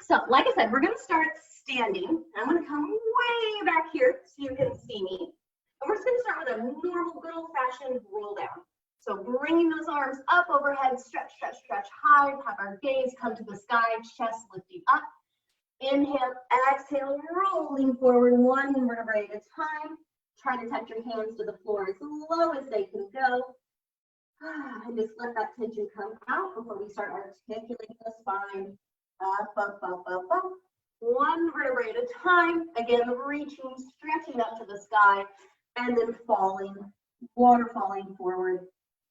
So like I said, we're going to start standing. I'm going to come way back here so you can see me. And we're just going to start with a normal, good old-fashioned roll down. So bringing those arms up overhead, stretch, stretch, stretch high, have our gaze come to the sky, chest lifting up. Inhale, exhale, rolling forward one vertebrae at a time. Try to touch your hands to the floor as low as they can go. And just let that tension come out before we start articulating the spine. Up, up, up, up, up. One vertebrae at a time. Again, reaching, stretching up to the sky, and then falling, water falling forward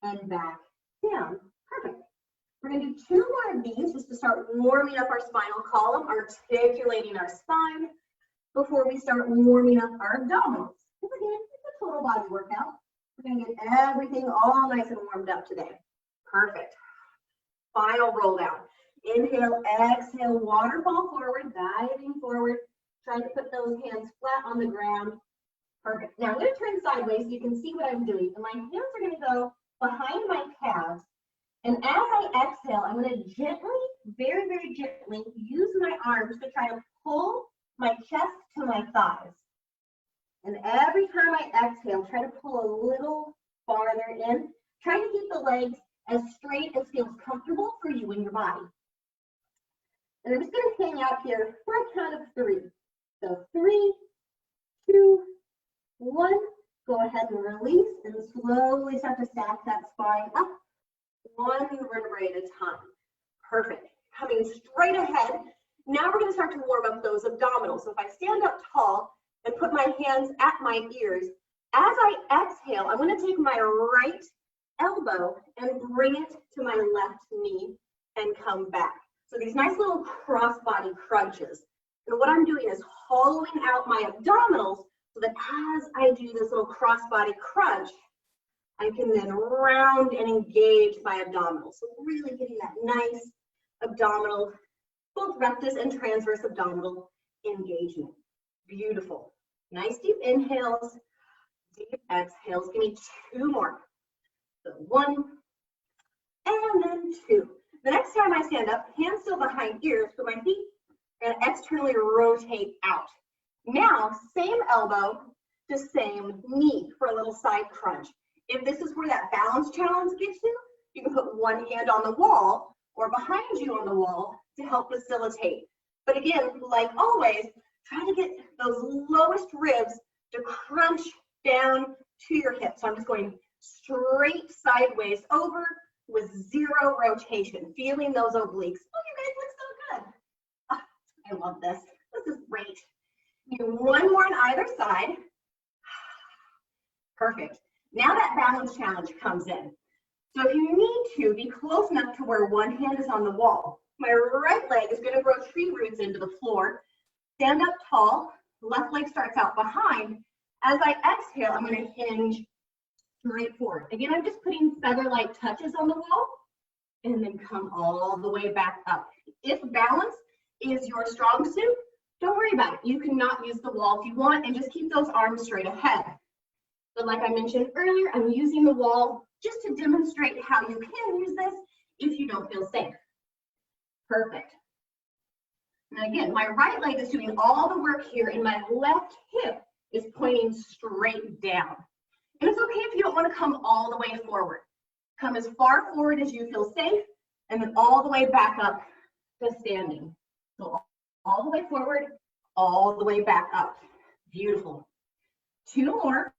and back down. Perfect. We're going to do 2 more of these just to start warming up our spinal column, articulating our spine before we start warming up our abdominals. Because again, it's a total body workout. We're going to get everything all nice and warmed up today. Perfect. Final roll down. Inhale, exhale, waterfall forward, diving forward. Trying to put those hands flat on the ground. Perfect. Now I'm going to turn sideways so you can see what I'm doing. And my hands are going to go behind my calves. And as I exhale, I'm going to gently, very, very gently use my arms to try to pull my chest to my thighs. And every time I exhale, try to pull a little farther in. Try to keep the legs as straight as feels comfortable for you in your body. And I'm just going to hang out here for a count of 3. So 3, 2, 1. Go ahead and release and slowly start to stack that spine up. 1 vertebrae at a time. Perfect. Coming straight ahead. Now we're going to start to warm up those abdominals. So if I stand up tall and put my hands at my ears, as I exhale, I'm going to take my right elbow and bring it to my left knee and come back. So these nice little cross-body crunches. And what I'm doing is hollowing out my abdominals so that as I do this little cross-body crunch, I can then round and engage my abdominals. So really getting that nice abdominal, both rectus and transverse abdominal engagement. Beautiful. Nice deep inhales, deep exhales. Give me 2 more. So 1, and then 2. The next time I stand up, hands still behind ears, put my feet and externally rotate out. Now, same elbow to same knee for a little side crunch. If this is where that balance challenge gets you, you can put one hand on the wall or behind you on the wall to help facilitate. But again, like always, try to get those lowest ribs to crunch down to your hips. So I'm just going straight sideways over with 0 rotation, feeling those obliques. Oh, you guys look so good. Oh, I love this. This is great. Do 1 more on either side. Perfect. Now that balance challenge comes in. So if you need to, be close enough to where one hand is on the wall. My right leg is going to grow tree roots into the floor. Stand up tall. Left leg starts out behind. As I exhale, I'm going to hinge straight forward. Again, I'm just putting feather-like touches on the wall and then come all the way back up. If balance is your strong suit, don't worry about it. You cannot use the wall if you want and just keep those arms straight ahead. But like I mentioned earlier, I'm using the wall just to demonstrate how you can use this if you don't feel safe. Perfect. And again, my right leg is doing all the work here and my left hip is pointing straight down. And it's okay if you don't want to come all the way forward. Come as far forward as you feel safe and then all the way back up to standing. So all the way forward, all the way back up. Beautiful. 2 more.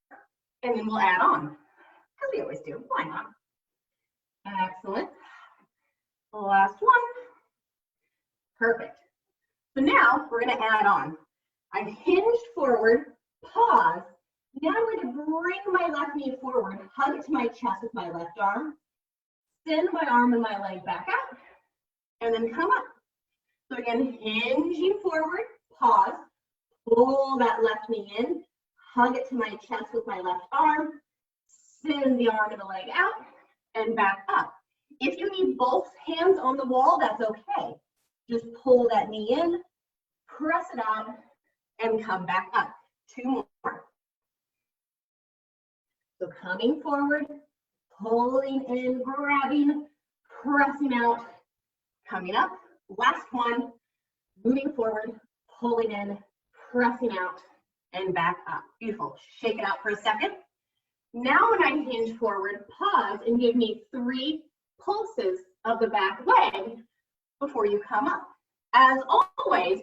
And then we'll add on, because we always do. Why not? Excellent. Last one. Perfect. So now we're going to add on. I've hinged forward, pause. Now I'm going to bring my left knee forward, hug it to my chest with my left arm, send my arm and my leg back out, and then come up. So again, hinging forward, pause, pull that left knee in, hug it to my chest with my left arm, send the arm and the leg out, and back up. If you need both hands on the wall, that's okay. Just pull that knee in, press it out, and come back up. 2 more. So coming forward, pulling in, grabbing, pressing out, coming up. Last one. moving forward, pulling in, pressing out, and back up. Beautiful. Shake it out for a second. Now when I hinge forward, pause and give me 3 pulses of the back leg before you come up. As always,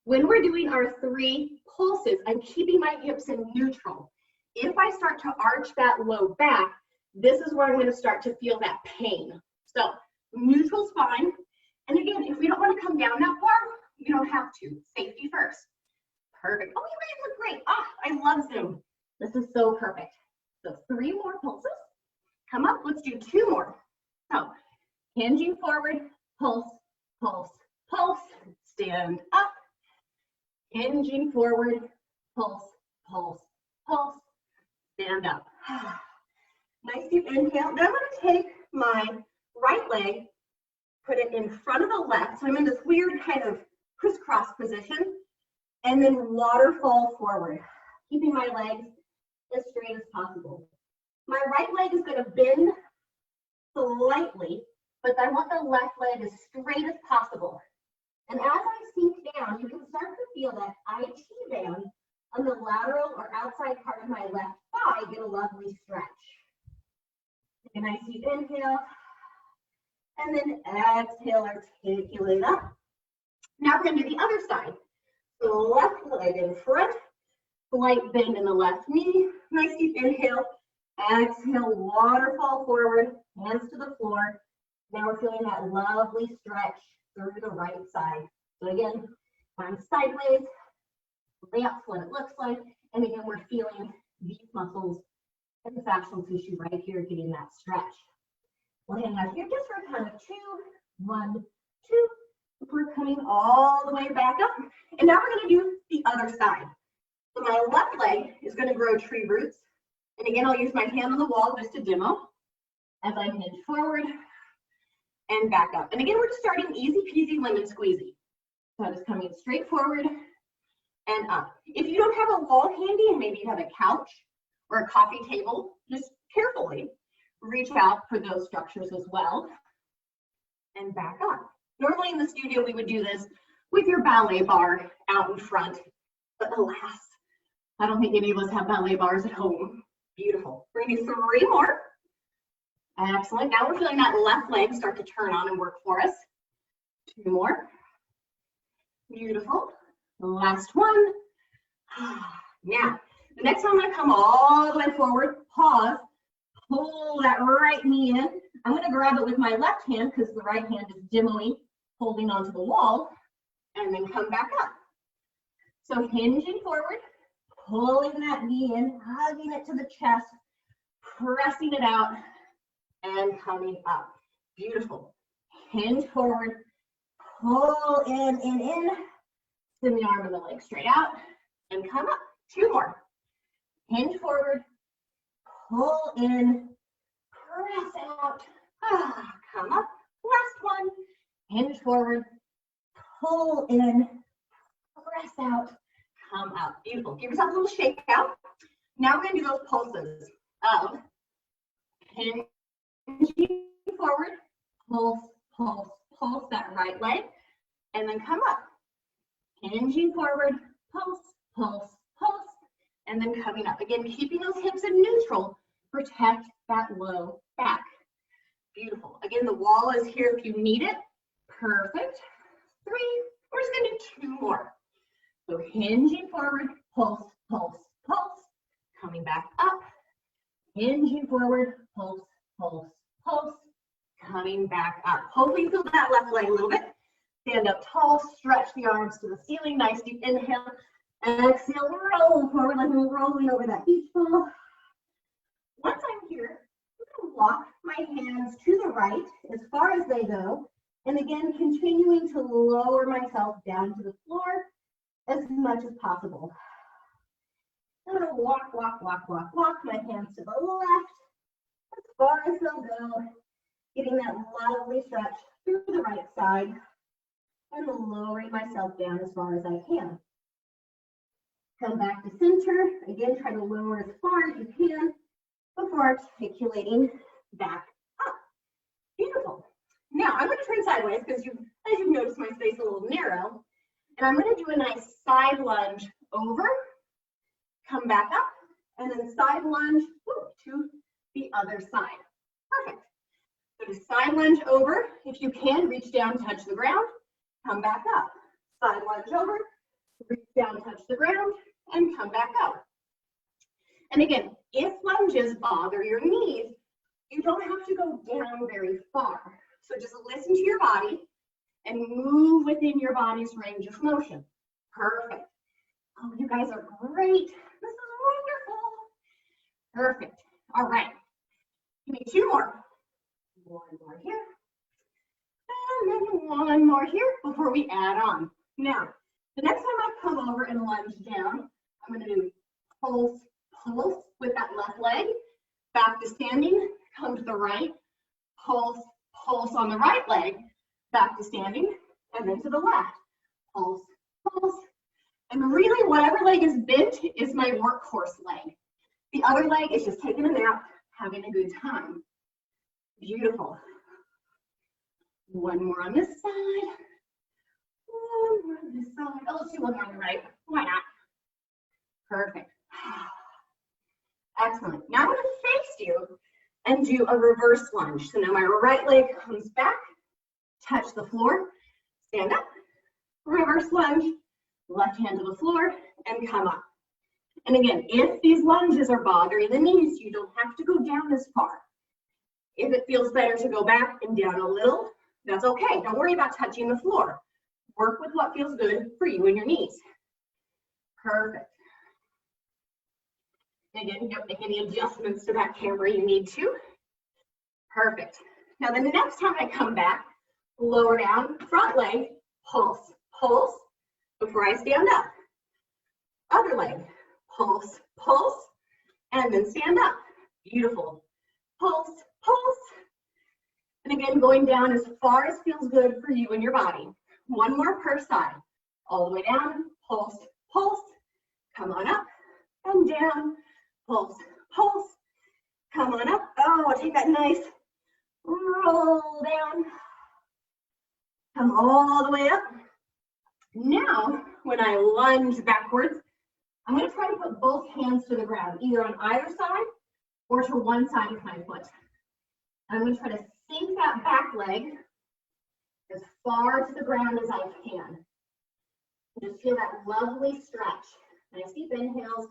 when we're doing our 3 pulses, I'm keeping my hips in neutral. If I start to arch that low back, this is where I'm going to start to feel that pain. So neutral spine. And again, if we don't want to come down that far, you don't have to. Safety first. Perfect. Oh, you guys look great. Ah, I love Zoom. This is so perfect. So 3 more pulses. Come up. Let's do 2 more. So hinging forward, pulse, pulse, pulse. Stand up. Hinging forward, pulse, pulse, pulse. Stand up. Nice deep inhale. Now I'm going to take my right leg, put it in front of the left. So I'm in this weird kind of crisscross position, and then waterfall forward, keeping my legs as straight as possible. My right leg is going to bend slightly, but I want the left leg as straight as possible. And as I sink down, you can start to feel that IT band on the lateral or outside part of my left thigh get a lovely stretch. Take a nice deep inhale, and then exhale, articulate up. Now we're going to do the other side. So left leg in front, slight bend in the left knee, nice deep inhale, exhale, waterfall forward, hands to the floor. Now we're feeling that lovely stretch through the right side. So again, I'm sideways, that's what it looks like. And again, we're feeling these muscles and the fascial tissue right here getting that stretch. We'll hang out here just for a count of 2, 1, 2. We're coming all the way back up. And now we're going to do the other side. So my left leg is going to grow tree roots. And again, I'll use my hand on the wall just to demo as I hinge forward and back up. And again, we're just starting easy peasy lemon squeezy. So I'm just coming straight forward and up. If you don't have a wall handy and maybe you have a couch or a coffee table, just carefully reach out for those structures as well and back up. Normally in the studio, we would do this with your ballet bar out in front, but alas, I don't think any of us have ballet bars at home. Beautiful. We're gonna do 3 more. Excellent. Now we're feeling that left leg start to turn on and work for us. 2 more. Beautiful. Last one. Now, the next time I'm going to come all the way forward, pause, pull that right knee in. I'm going to grab it with my left hand because the right hand is demoing, holding onto the wall, and then come back up. So hinging forward, pulling that knee in, hugging it to the chest, pressing it out, and coming up. Beautiful. Hinge forward, pull in, send the arm and the leg straight out, and come up. 2 more. Hinge forward, pull in, press out, come up. Last one. Hinge forward, pull in, press out, come up. Beautiful. Give yourself a little shake out. Now we're going to do those pulses of hinging forward, pulse, pulse, pulse that right leg, and then come up. Hinging forward, pulse, pulse, pulse, and then coming up. Again, keeping those hips in neutral, protect that low back. Beautiful. Again, the wall is here if you need it. Perfect. 3. We're just going to do 2 more. So hinging forward, pulse, pulse, pulse, coming back up. Hinging forward, pulse, pulse, pulse, coming back up. Hopefully you feel that left leg a little bit. Stand up tall, stretch the arms to the ceiling. Nice deep inhale. Exhale, roll forward like we're rolling over that beach ball. Once I'm here, I'm going to walk my hands to the right as far as they go. And again, continuing to lower myself down to the floor as much as possible. I'm going to walk, walk, walk, walk, walk. My hands to the left as far as they'll go. Getting that lovely stretch through the right side. And lowering myself down as far as I can. Come back to center. Again, try to lower as far as you can before articulating back up. Beautiful. Now, I'm going to turn sideways because as you've noticed, my space is a little narrow. And I'm going to do a nice side lunge over, come back up, and then side lunge to the other side. Perfect. So just side lunge over. If you can, reach down, touch the ground, come back up. Side lunge over, reach down, touch the ground, and come back up. And again, if lunges bother your knees, you don't have to go down very far. So just listen to your body and move within your body's range of motion. Perfect. Oh, you guys are great. This is wonderful. Perfect. All right. Give me two more. One more here. And then one more here before we add on. Now, the next time I come over and lunge down, I'm going to do pulse, pulse with that left leg. Back to standing, come to the right. Pulse, pulse on the right leg. Back to standing, and then to the left. Pulse, pulse. And really, whatever leg is bent is my workhorse leg. The other leg is just taking a nap, having a good time. Beautiful. One more on this side. One more on this side. Oh, let's do one more on the right. Why not? Perfect. Excellent. Now I'm going to face you and do a reverse lunge. So now my right leg comes back, touch the floor, stand up, reverse lunge, left hand to the floor, and come up. And again, if these lunges are bothering the knees, you don't have to go down as far. If it feels better to go back and down a little, that's okay. Don't worry about touching the floor. Work with what feels good for you and your knees. Perfect. Again, don't make any adjustments to that camera you need to. Perfect. Now the next time I come back, lower down, front leg, pulse, pulse, before I stand up. Other leg, pulse, pulse, and then stand up. Beautiful. Pulse, pulse. And again, going down as far as feels good for you and your body. One more per side. All the way down, pulse, pulse. Come on up and down. Pulse, pulse. Come on up. Oh, take that nice roll down. Come all the way up. Now, when I lunge backwards, I'm going to try to put both hands to the ground, either on either side or to one side of my foot. I'm going to try to sink that back leg as far to the ground as I can. Just feel that lovely stretch. Nice deep inhales,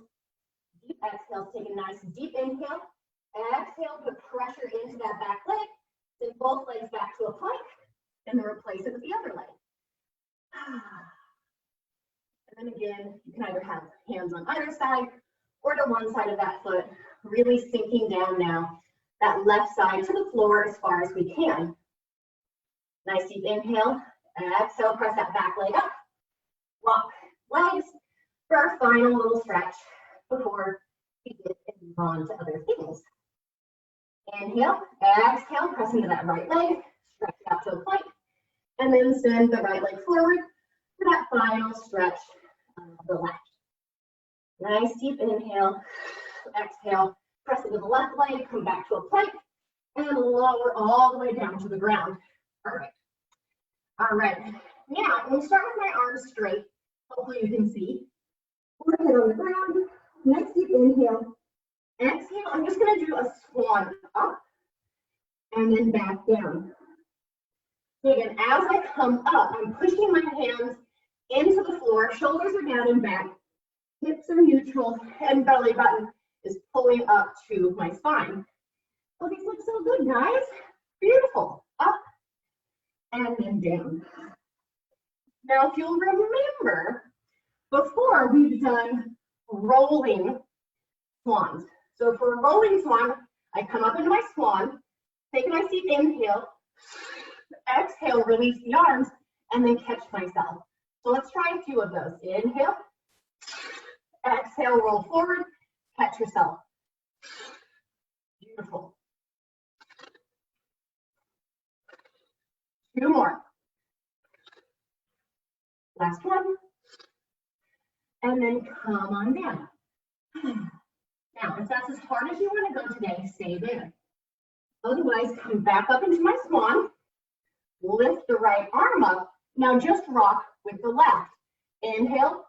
deep exhales. Take a nice deep inhale. Exhale, put pressure into that back leg. Then both legs back to a plank, and then replace it with the other leg. And then again, you can either have hands on either side or to one side of that foot, really sinking down now, that left side to the floor as far as we can. Nice deep inhale. Exhale, press that back leg up. Walk legs for our final little stretch before we get on to other things. Inhale, exhale, press into that right leg, stretch it out to a plank, and then send the right leg forward for that final stretch of the left. Nice deep inhale, exhale, press into the left leg, come back to a plank, and lower all the way down to the ground. Perfect. All right, now I'm going to start with my arms straight. Hopefully you can see. Forehead on the ground, nice deep inhale. Exhale, I'm just going to do a swan up and then back down. So again, as I come up, I'm pushing my hands into the floor, shoulders are down and back, hips are neutral, and belly button is pulling up to my spine. Oh, these look so good, guys. Beautiful. Up and then down. Now, if you'll remember, before we've done rolling swans. So for a rolling swan, I come up into my swan, take a nice deep inhale, exhale, release the arms, and then catch myself. So let's try a few of those. Inhale, exhale, roll forward, catch yourself. Beautiful. Two more. Last one. And then come on down. Now, if that's as hard as you want to go today, stay there. Otherwise, come back up into my swan. Lift the right arm up. Now just rock with the left. Inhale,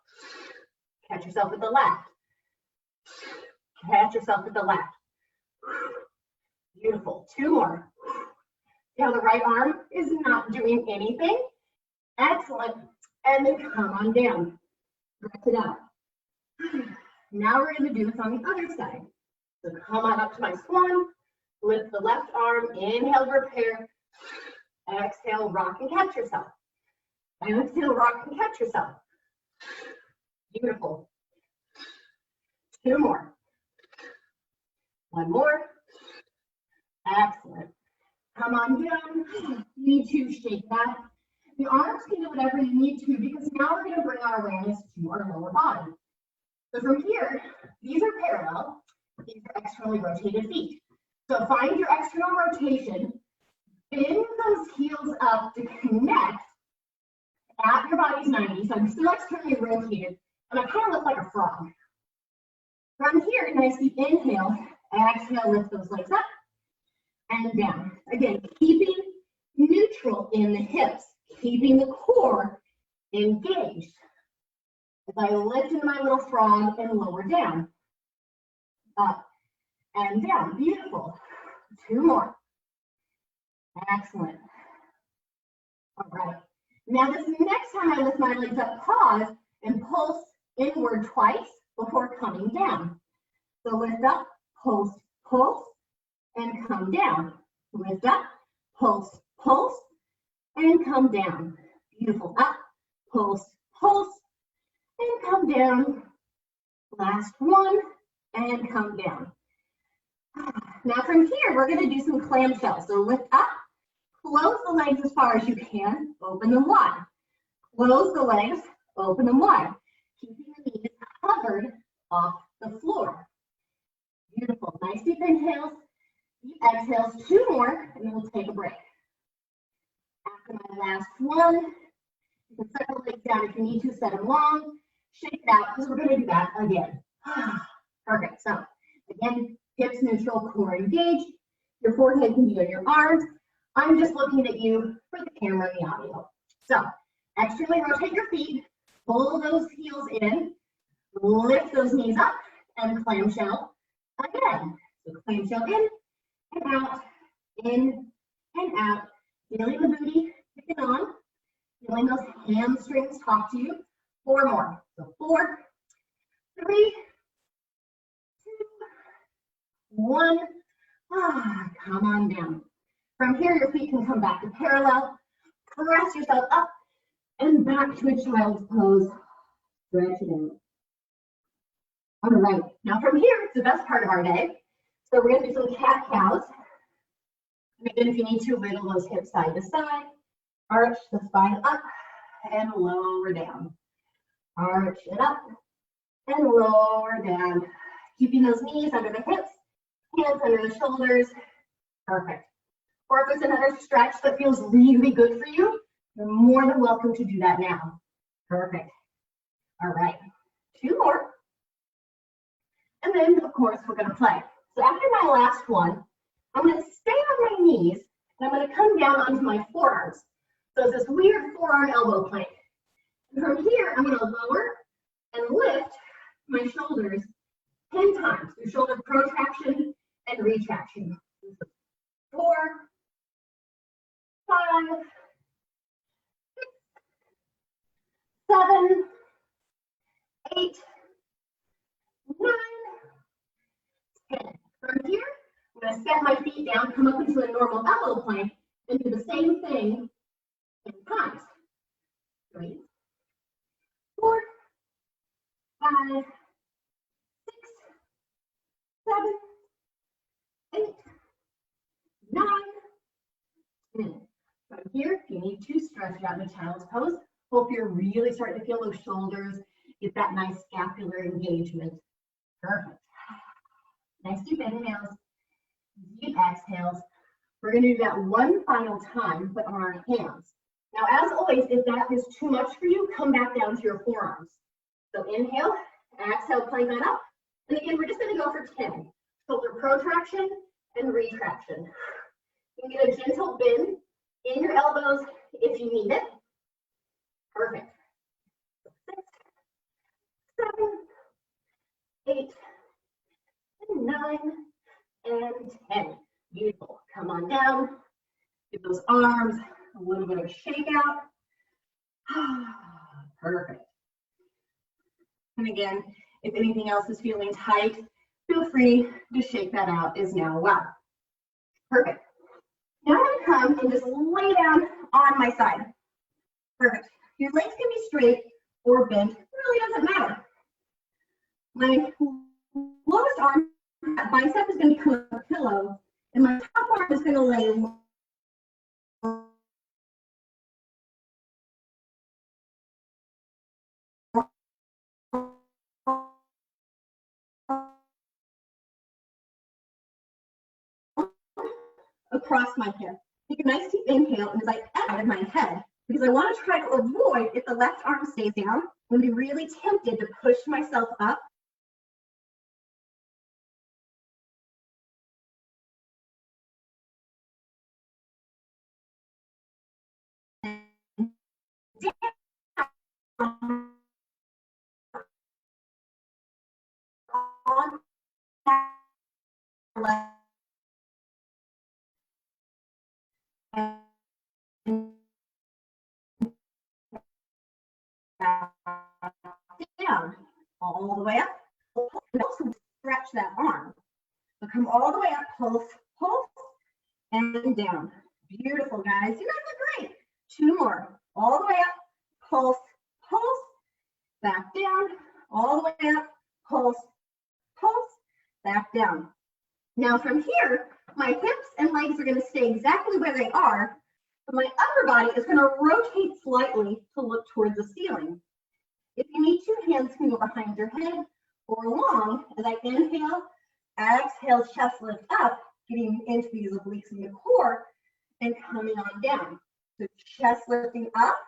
catch yourself with the left. Catch yourself with the left. Beautiful. 2 more. Now the right arm is not doing anything. Excellent. And then come on down. Stretch it out. Now we're going to do this on the other side. So come on up to my swan. Lift the left arm. Inhale, repair. Exhale, rock and catch yourself. Exhale, rock and catch yourself. Beautiful. 2 more. 1 more. Excellent. Come on down. You need to shake that. The arms can do whatever you need to because now we're going to bring our awareness to our lower body. So from here, these are parallel. These are externally rotated feet. So find your external rotation. Bend those heels up to connect at your body's 90. So I'm still externally rotated, and I kind of look like a frog. From here, nicely inhale, exhale, lift those legs up and down. Again, keeping neutral in the hips, keeping the core engaged. As I lift into my little frog and lower down. Up and down. Beautiful. 2 more. Excellent. All right. Now this next time I lift my legs up, pause and pulse inward twice before coming down. So lift up, pulse, pulse, and come down. Lift up, pulse, pulse, and come down. Beautiful. Up, pulse, pulse, and come down. Last one, and come down. Now from here, we're going to do some clamshells. So lift up, close the legs as far as you can, open them wide. Close the legs, open them wide. Keeping the knees covered off the floor. Beautiful. Nice deep inhales, deep exhales. 2 more, and then we'll take a break. After my last one, you can set the legs down if you need to, set them long. Shake it out, because we're going to do that again. Perfect. So, again, hips neutral, core engaged. Your forehead can be on your arms. I'm just looking at you for the camera and the audio. So, externally rotate your feet, pull those heels in, lift those knees up, and clamshell again. So, clamshell in and out, in and out. Feeling the booty kicking on, feeling those hamstrings talk to you. 4 more. So 4, 3, 2, 1. Come on down. From here, your feet can come back to parallel. Press yourself up and back to a child's pose. Stretch it out. All right. Now from here, it's the best part of our day. So we're going to do some cat-cows. Again, if you need to, wiggle those hips side to side. Arch the spine up and lower down. Arch it up and lower down. Keeping those knees under the hips, hands under the shoulders. Perfect. Or if there's another stretch that feels really good for you, you're more than welcome to do that now. Perfect. All right. 2 more. And then, of course, we're going to play. So after my last one, I'm going to stay on my knees, and I'm going to come down onto my forearms. So it's this weird forearm elbow plank. And from here, I'm going to lower and lift my shoulders 10 times through shoulder protraction and retraction. 4, 5, 6, 7, 8, 9, 10. From here, I'm going to set my feet down, come up into a normal elbow plank, and do the same thing 10 times. 3, 4, 5, 6, 7, 8, 9, 10. From here, if you need to, stretch it out in a child's pose. Hope you're really starting to feel those shoulders, get that nice scapular engagement. Perfect. Nice deep inhales, deep exhales. We're going to do that one final time, but on our hands. Now, as always, if that is too much for you, come back down to your forearms. So inhale, exhale, plank that up. And again, we're just going to go for 10. Shoulder protraction and retraction. You can get a gentle bend in your elbows if you need it. Perfect. 6, 8, and 9, and 10. Beautiful. Come on down. Give those arms a little bit of a shake out. Perfect. And again, if anything else is feeling tight, feel free to shake that out as now well. Perfect. Now I'm going to come and just lay down on my side. Perfect. Your legs can be straight or bent. It really doesn't matter. My lowest arm, that bicep is going to become a pillow, and my top arm is going to lay across my hip. Take a nice deep inhale, and as I exhale out of my head, because I want to try to avoid, if the left arm stays down, I'm going to be really tempted to push myself up. Down, all the way up, and also stretch that arm. So come all the way up, pulse, pulse, and down. Beautiful, guys. You guys look great. 2 more. All the way up, pulse, pulse, back down, all the way up, pulse, pulse, back down. Now from here, my hips and legs are going to stay exactly where they are, but my upper body is going to rotate slightly to look towards the ceiling. If you need to, hands can go behind your head or along. As I inhale, exhale, chest lift up, getting into these obliques in the core and coming on down. So chest lifting up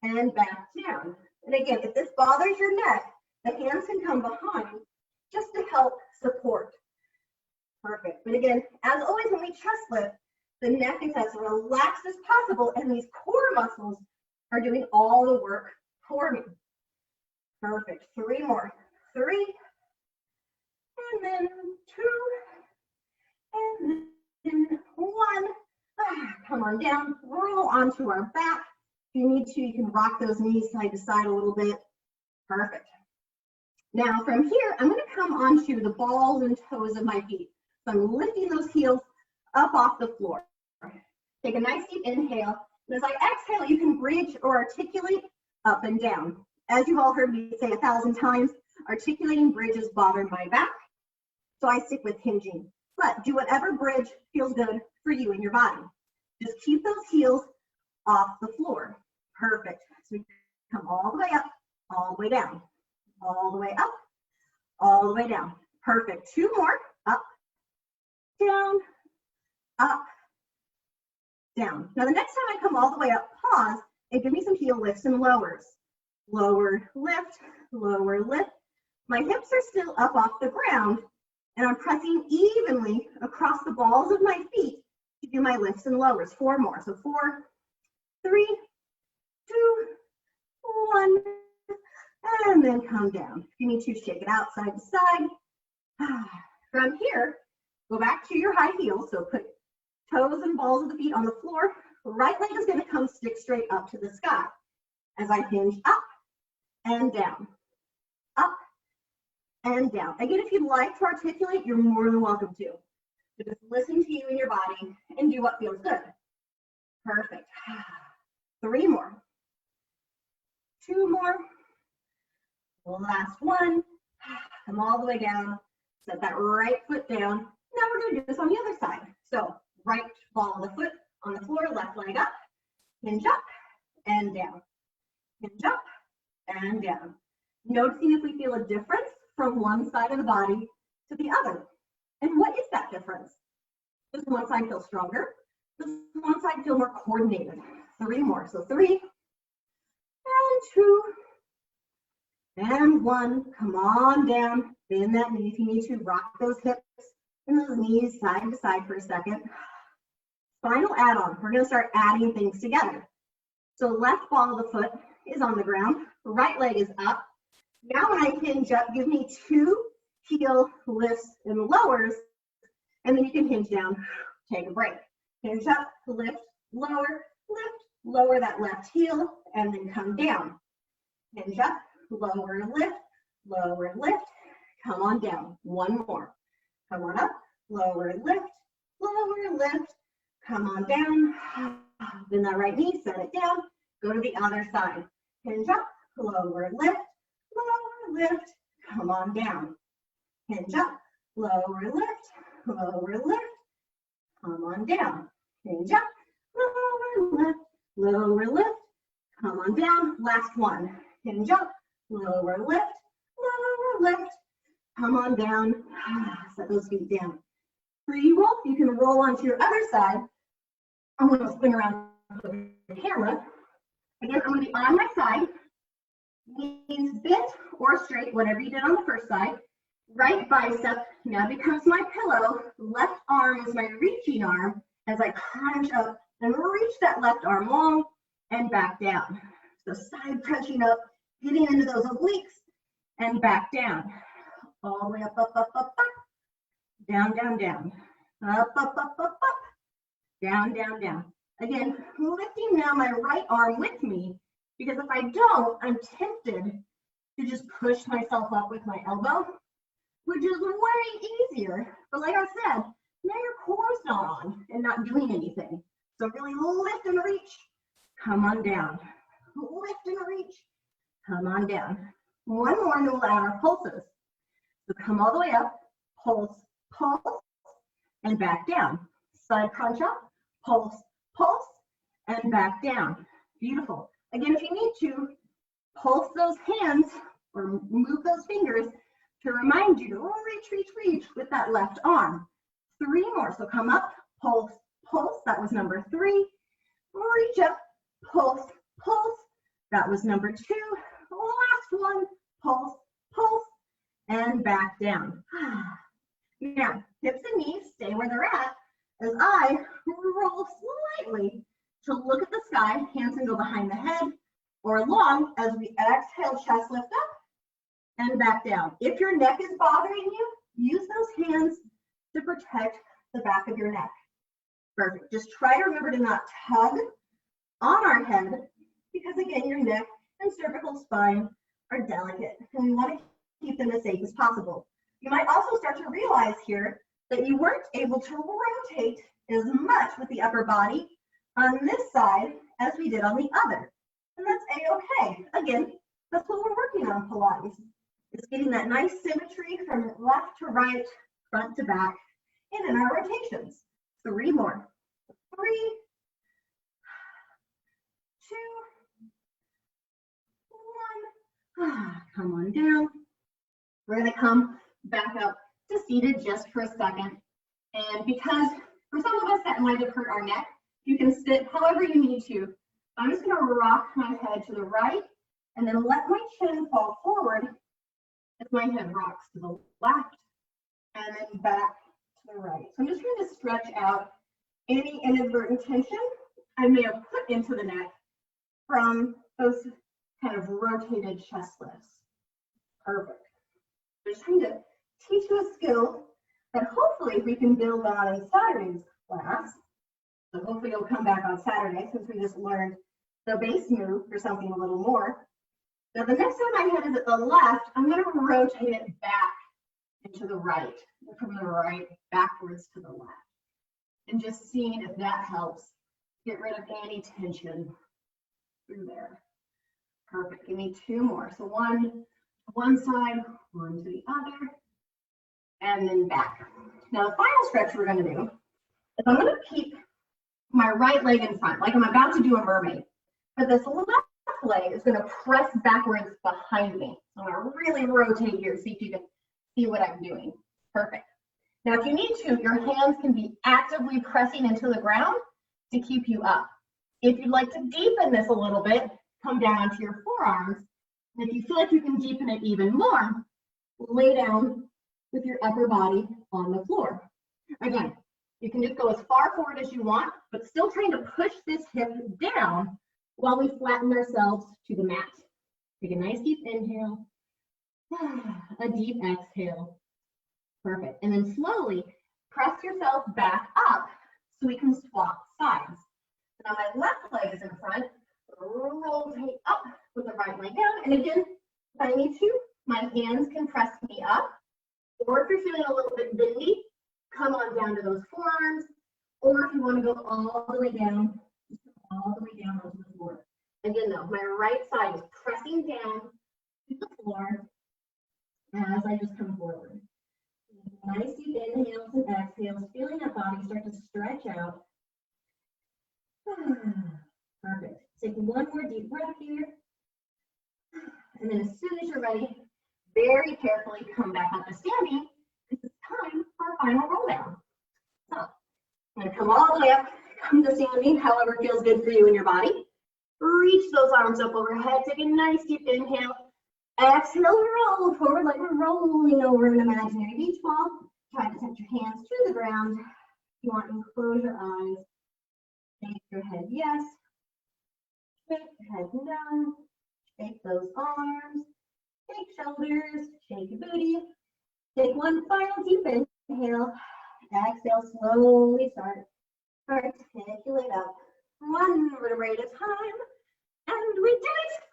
and back down. And again, if this bothers your neck, the hands can come behind just to help support. Perfect. But again, as always, when we chest lift, the neck is as relaxed as possible, and these core muscles are doing all the work for me. Perfect. 3 more. 3, and then 2, and then 1. Come on down, roll onto our back. If you need to, you can rock those knees side to side a little bit. Perfect. Now from here, I'm going to come onto the balls and toes of my feet. So I'm lifting those heels up off the floor. Take a nice deep inhale. And as I exhale, you can bridge or articulate up and down. As you've all heard me say 1,000 times, articulating bridges bother my back, so I stick with hinging. But do whatever bridge feels good for you and your body. Just keep those heels off the floor. Perfect. So we come all the way up, all the way down, all the way up, all the way down. Perfect. 2 more. Up, down, up, down. Now the next time I come all the way up, pause and give me some heel lifts and lowers. Lower lift, lower lift. My hips are still up off the ground, and I'm pressing evenly across the balls of my feet to do my lifts and lowers. 4 more. So 4, 3, 2, 1, and then come down. If you need to, shake it out side to side. From here, go back to your high heels. So put toes and balls of the feet on the floor. Right leg is going to come stick straight up to the sky as I hinge up and down, up and down. Again, if you'd like to articulate, you're more than welcome to. But just listen to you and your body and do what feels good. Perfect. 3 more. 2 more. Last one. Come all the way down. Set that right foot down. Now we're going to do this on the other side. So right ball of the foot on the floor, left leg up, hinge up and down. Hinge up and down. Noticing if we feel a difference from one side of the body to the other. And what is that difference? Does one side feel stronger? Does one side feel more coordinated? 3 more. So 3 and 2 and 1. Come on down. Bend that knee if you need to. Rock those hips and those knees side to side for a second. Final add-on. We're going to start adding things together. So left ball of the foot is on the ground. Right leg is up. Now when I hinge up, give me 2 heel lifts and lowers, and then you can hinge down, take a break. Hinge up, lift, lower that left heel, and then come down. Hinge up, lower, lift, come on down. One more. Come on up, lower, lift, come on down. Then that right knee, set it down, go to the other side. Hinge up, lower, lift, come on down. Hinge up, lower, lift, come on down. Hinge up, lower, lift, come on down. Last one. Hinge up, lower, lift, come on down. Set those feet down. For you roll, you can roll onto your other side. I'm going to spin around the camera. Again, I'm going to be on my side, knees bent or straight, whatever you did on the first side. Right bicep now becomes my pillow. Left arm is my reaching arm as I crunch up and reach that left arm long and back down. So side crunching up, getting into those obliques and back down. All the way up, down, up, down. Again, lifting now my right arm with me, because if I don't, I'm tempted to just push myself up with my elbow, which is way easier. But like I said, now your core's not on and not doing anything. So really lift and reach, come on down. Lift and reach, come on down. One more and then we'll add our pulses. So come all the way up, pulse, and back down. Side crunch up, pulse, and back down. Beautiful. Again, if you need to, pulse those hands or move those fingers to remind you to reach with that left arm. 3 more. So come up, pulse. That was number 3. Reach up, pulse. That was number 2. Last one, pulse, and back down. Now, hips and knees stay where they're at as I roll slightly to look at the sky. Hands can go behind the head or long as we exhale, chest lift up and back down. If your neck is bothering you, use those hands to protect the back of your neck. Perfect. Just try to remember to not tug on our head because, again, your neck and cervical spine are delicate and we want to keep them as safe as possible. You might also start to realize here that you weren't able to rotate as much with the upper body on this side as we did on the other. And that's a-okay. Again, that's what we're working on Pilates. It's getting that nice symmetry from left to right, front to back, and in our rotations. 3 more. 3, 2, 1. Come on down. We're going to come back up to seated just for a second. And because for some of us that might have hurt our neck, you can sit however you need to. I'm just going to rock my head to the right and then let my chin fall forward as my head rocks to the left and then back to the right. So I'm just trying to stretch out any inadvertent tension I may have put into the neck from those kind of rotated chest lifts. Perfect. I'm just trying to teach you a skill that hopefully we can build on in Saturday's class. So hopefully you'll come back on Saturday since we just learned the base move for something a little more. Now the next time my head is at the left, I'm going to rotate it back into the right, from the right backwards to the left. And just seeing if that helps get rid of any tension through there. Perfect. Give me 2 more. So 1 to one side, 1 to the other, and then back. Now the final stretch we're going to do is I'm going to keep my right leg in front, like I'm about to do a mermaid. But this left leg is going to press backwards behind me. So I'm going to really rotate here, see if you can see what I'm doing. Perfect. Now, if you need to, your hands can be actively pressing into the ground to keep you up. If you'd like to deepen this a little bit, come down onto your forearms. And if you feel like you can deepen it even more, lay down with your upper body on the floor. Again, you can just go as far forward as you want, but still trying to push this hip down while we flatten ourselves to the mat. Take a nice deep inhale A deep exhale. Perfect. And then slowly press yourself back up so we can swap sides. Now my left leg is in front. Rotate up with the right leg down. And again, if I need to, my hands can press me up. Or if you're feeling a little bit bendy, come on down to those forearms. Or if you want to go all the way down, all the way down onto the floor. Again though, my right side is pressing down to the floor as I just come forward. Nice deep inhales and exhales, feeling that body start to stretch out. Perfect. Take one more deep breath here. And then as soon as you're ready, very carefully come back up to standing because it's time for our final roll down. So I'm going to come all the way up, come to standing, however feels good for you and your body. Reach those arms up overhead. Take a nice deep inhale. Exhale, roll forward like we're rolling over an imaginary beach ball. Try to touch your hands to the ground. If you want to close your eyes. Shake your head yes. Shake your head no. Shake those arms. Shake shoulders. Shake your booty. Take one final deep inhale. Exhale, slowly start. Articulate up. One vertebrae at a time. And we did it!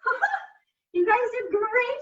You guys did great.